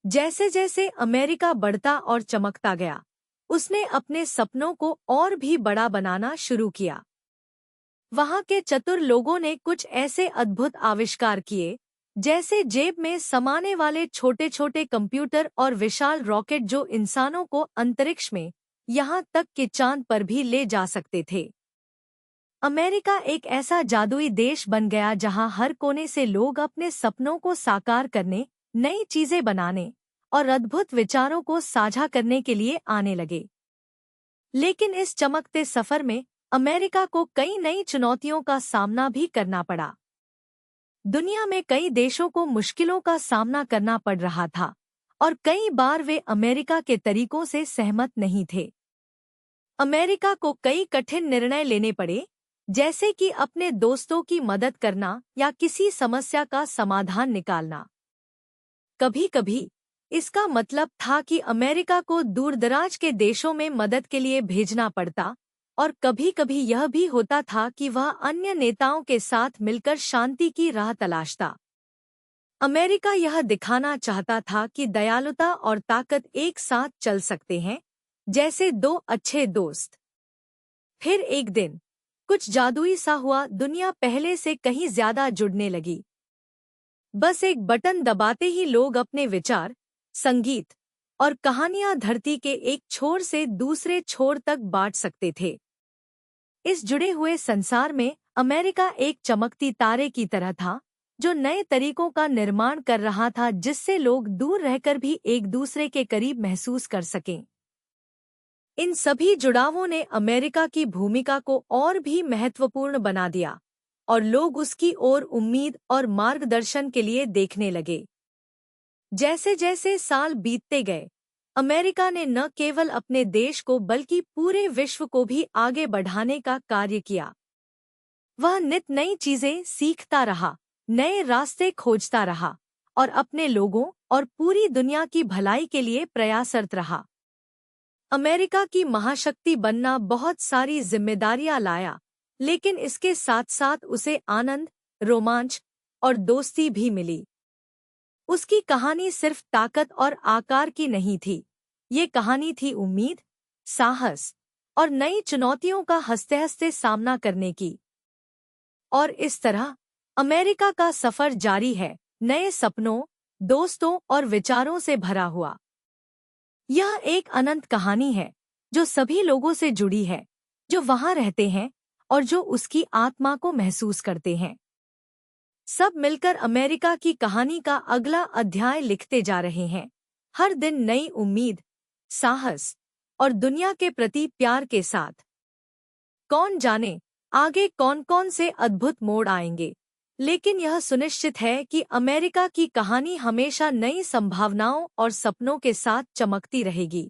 जैसे जैसे अमेरिका बढ़ता और चमकता गया, उसने अपने सपनों को और भी बड़ा बनाना शुरू किया। वहां के चतुर लोगों ने कुछ ऐसे अद्भुत आविष्कार किए, जैसे जेब में समाने वाले छोटे छोटे कंप्यूटर और विशाल रॉकेट जो इंसानों को अंतरिक्ष में, यहाँ तक कि चांद पर भी ले जा सकते थे। अमेरिका एक ऐसा जादुई देश बन गया जहां हर कोने से लोग अपने सपनों को साकार करने, नई चीजें बनाने और अद्भुत विचारों को साझा करने के लिए आने लगे। लेकिन इस चमकते सफर में अमेरिका को कई नई चुनौतियों का सामना भी करना पड़ा। दुनिया में कई देशों को मुश्किलों का सामना करना पड़ रहा था और कई बार वे अमेरिका के तरीकों से सहमत नहीं थे। अमेरिका को कई कठिन निर्णय लेने पड़े, जैसे कि अपने दोस्तों की मदद करना या किसी समस्या का समाधान निकालना। कभी-कभी इसका मतलब था कि अमेरिका को दूरदराज के देशों में मदद के लिए भेजना पड़ता, और कभी-कभी यह भी होता था कि वह अन्य नेताओं के साथ मिलकर शांति की राह तलाशता। अमेरिका यह दिखाना चाहता था कि दयालुता और ताकत एक साथ चल सकते हैं, जैसे दो अच्छे दोस्त। फिर एक दिन कुछ जादुई सा हुआ, दुनिया पहले से कहीं ज्यादा जुड़ने लगी। बस एक बटन दबाते ही लोग अपने विचार, संगीत और कहानियां धरती के एक छोर से दूसरे छोर तक बांट सकते थे। इस जुड़े हुए संसार में अमेरिका एक चमकती तारे की तरह था, जो नए तरीकों का निर्माण कर रहा था जिससे लोग दूर रहकर भी एक दूसरे के करीब महसूस कर सकें। इन सभी जुड़ावों ने अमेरिका की भूमिका को और भी महत्वपूर्ण बना दिया और लोग उसकी ओर उम्मीद और मार्गदर्शन के लिए देखने लगे। जैसे जैसे साल बीतते गए, अमेरिका ने न केवल अपने देश को बल्कि पूरे विश्व को भी आगे बढ़ाने का कार्य किया। वह नित नई चीजें सीखता रहा, नए रास्ते खोजता रहा और अपने लोगों और पूरी दुनिया की भलाई के लिए प्रयासरत रहा। अमेरिका की महाशक्ति बनना बहुत सारी जिम्मेदारियां लाया, लेकिन इसके साथ साथ उसे आनंद, रोमांच और दोस्ती भी मिली। उसकी कहानी सिर्फ ताकत और आकार की नहीं थी, ये कहानी थी उम्मीद, साहस और नई चुनौतियों का हंसते-हंसते सामना करने की। और इस तरह अमेरिका का सफर जारी है, नए सपनों, दोस्तों और विचारों से भरा हुआ। यह एक अनंत कहानी है जो सभी लोगों से जुड़ी है, जो वहां रहते हैं और जो उसकी आत्मा को महसूस करते हैं। सब मिलकर अमेरिका की कहानी का अगला अध्याय लिखते जा रहे हैं, हर दिन नई उम्मीद, साहस और दुनिया के प्रति प्यार के साथ। कौन जाने आगे कौन-कौन से अद्भुत मोड़ आएंगे, लेकिन यह सुनिश्चित है कि अमेरिका की कहानी हमेशा नई संभावनाओं और सपनों के साथ चमकती रहेगी।